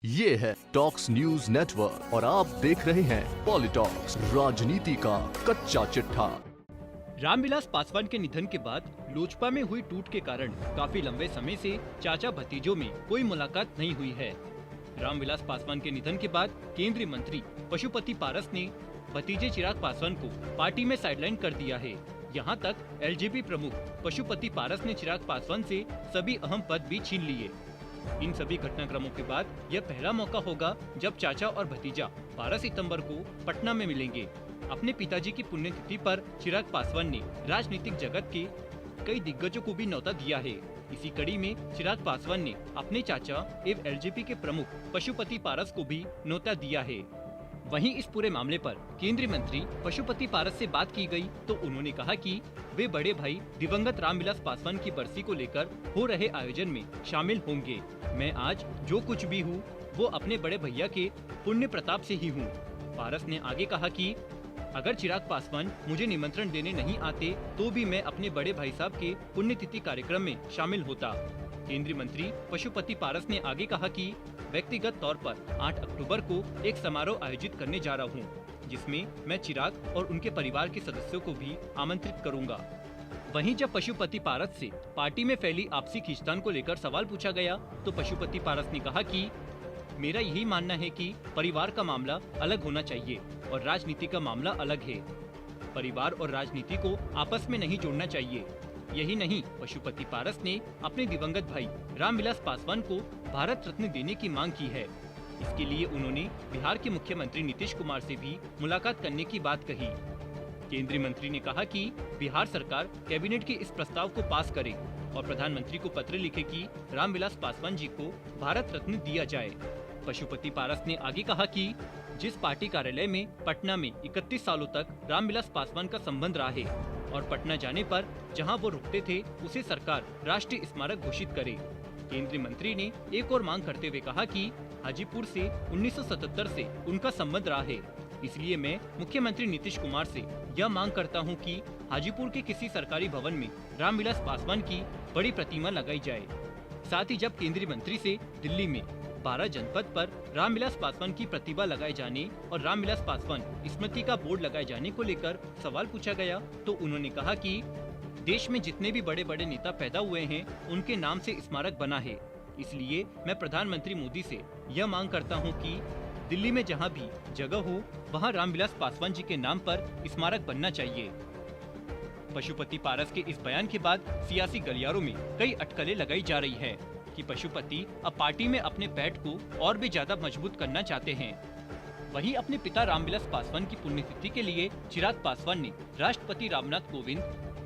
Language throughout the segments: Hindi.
ये है टॉक्स न्यूज नेटवर्क और आप देख रहे हैं पॉलिटॉक्स, राजनीति का कच्चा चिट्ठा। रामविलास पासवान के निधन के बाद लोजपा में हुई टूट के कारण काफी लंबे समय से चाचा भतीजों में कोई मुलाकात नहीं हुई है। रामविलास पासवान के निधन के बाद केंद्रीय मंत्री पशुपति पारस ने भतीजे चिराग पासवान को पार्टी में साइडलाइन कर दिया है। यहाँ तक एलजेपी प्रमुख पशुपति पारस ने चिराग पासवान से सभी अहम पद भी छीन लिए। इन सभी घटनाक्रमों के बाद यह पहला मौका होगा जब चाचा और भतीजा 12 सितंबर को पटना में मिलेंगे। अपने पिताजी की पुण्यतिथि पर चिराग पासवान ने राजनीतिक जगत के कई दिग्गजों को भी न्योता दिया है। इसी कड़ी में चिराग पासवान ने अपने चाचा एवं एलजेपी के प्रमुख पशुपति पारस को भी न्योता दिया है। वहीं इस पूरे मामले पर केंद्रीय मंत्री पशुपति पारस से बात की गई तो उन्होंने कहा कि वे बड़े भाई दिवंगत रामविलास पासवान की बरसी को लेकर हो रहे आयोजन में शामिल होंगे। मैं आज जो कुछ भी हूँ वो अपने बड़े भैया के पुण्य प्रताप से ही हूँ। पारस ने आगे कहा कि अगर चिराग पासवान मुझे निमंत्रण देने नहीं आते तो भी मैं अपने बड़े भाई साहब के पुण्यतिथि कार्यक्रम में शामिल होता। केंद्रीय मंत्री पशुपति पारस ने आगे कहा कि व्यक्तिगत तौर पर 8 अक्टूबर को एक समारोह आयोजित करने जा रहा हूं, जिसमें मैं चिराग और उनके परिवार के सदस्यों को भी आमंत्रित करूंगा। वहीं जब पशुपति पारस से पार्टी में फैली आपसी खींचतान को लेकर सवाल पूछा गया तो पशुपति पारस ने कहा कि मेरा यही मानना है कि परिवार का मामला अलग होना चाहिए और राजनीति का मामला अलग है। परिवार और राजनीति को आपस में नहीं जोड़ना चाहिए। यही नहीं, पशुपति पारस ने अपने दिवंगत भाई रामविलास पासवान को भारत रत्न देने की मांग की है। इसके लिए उन्होंने बिहार के मुख्यमंत्री नीतीश कुमार से भी मुलाकात करने की बात कही। केंद्रीय मंत्री ने कहा कि बिहार सरकार कैबिनेट के इस प्रस्ताव को पास करे और प्रधानमंत्री को पत्र लिखे कि रामविलास पासवान जी को भारत रत्न दिया जाए। पशुपति पारस ने आगे कहा कि जिस पार्टी कार्यालय में पटना में 31 सालों तक रामविलास पासवान का संबंध रहा है और पटना जाने पर जहां वो रुकते थे उसे सरकार राष्ट्रीय स्मारक घोषित करे। केंद्रीय मंत्री ने एक और मांग करते हुए कहा कि हाजीपुर से 1977 से उनका संबंध रहा है, इसलिए मैं मुख्यमंत्री नीतीश कुमार से यह मांग करता हूं कि हाजीपुर के किसी सरकारी भवन में रामविलास पासवान की बड़ी प्रतिमा लगाई जाए। साथ ही जब केंद्रीय मंत्री से दिल्ली में 12 जनपद पर रामविलास पासवान की प्रतिमा लगाए जाने और रामविलास पासवान स्मृति का बोर्ड लगाए जाने को लेकर सवाल पूछा गया तो उन्होंने कहा कि देश में जितने भी बड़े बड़े नेता पैदा हुए हैं उनके नाम से स्मारक बना है, इसलिए मैं प्रधानमंत्री मोदी से यह मांग करता हूं कि दिल्ली में जहां भी जगह हो वहां रामविलास पासवान जी के नाम पर स्मारक बनना चाहिए। पशुपति पारस के इस बयान के बाद सियासी गलियारों में कई अटकलें लगाई जा रही है कि पशुपति अब पार्टी में अपने पैठ को और भी ज्यादा मजबूत करना चाहते हैं। वहीं अपने पिता रामविलास पासवान की पुण्यतिथि के लिए चिराग पासवान ने राष्ट्रपति रामनाथ कोविंद,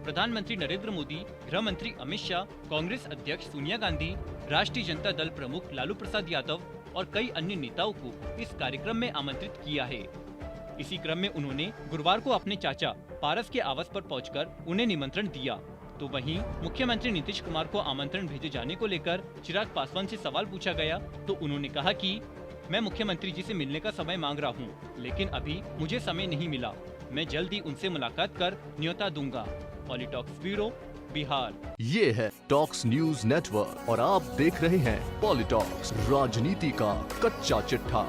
प्रधानमंत्री नरेंद्र मोदी, गृह मंत्री अमित शाह, कांग्रेस अध्यक्ष सोनिया गांधी, राष्ट्रीय जनता दल प्रमुख लालू प्रसाद यादव और कई अन्य नेताओं को इस कार्यक्रम में आमंत्रित किया है। इसी क्रम में उन्होंने गुरुवार को अपने चाचा पारस के आवास पर पहुंचकर उन्हें निमंत्रण दिया। तो वहीं मुख्यमंत्री नीतीश कुमार को आमंत्रण भेजे जाने को लेकर चिराग पासवान से सवाल पूछा गया तो उन्होंने कहा कि मैं मुख्यमंत्री जी से मिलने का समय मांग रहा हूं, लेकिन अभी मुझे समय नहीं मिला। मैं जल्द ही उनसे मुलाकात कर न्योता दूंगा। पॉलिटॉक्स ब्यूरो, बिहार। ये है टॉक्स न्यूज नेटवर्क और आप देख रहे हैं पॉलिटॉक्स, राजनीति का कच्चा चिट्ठा।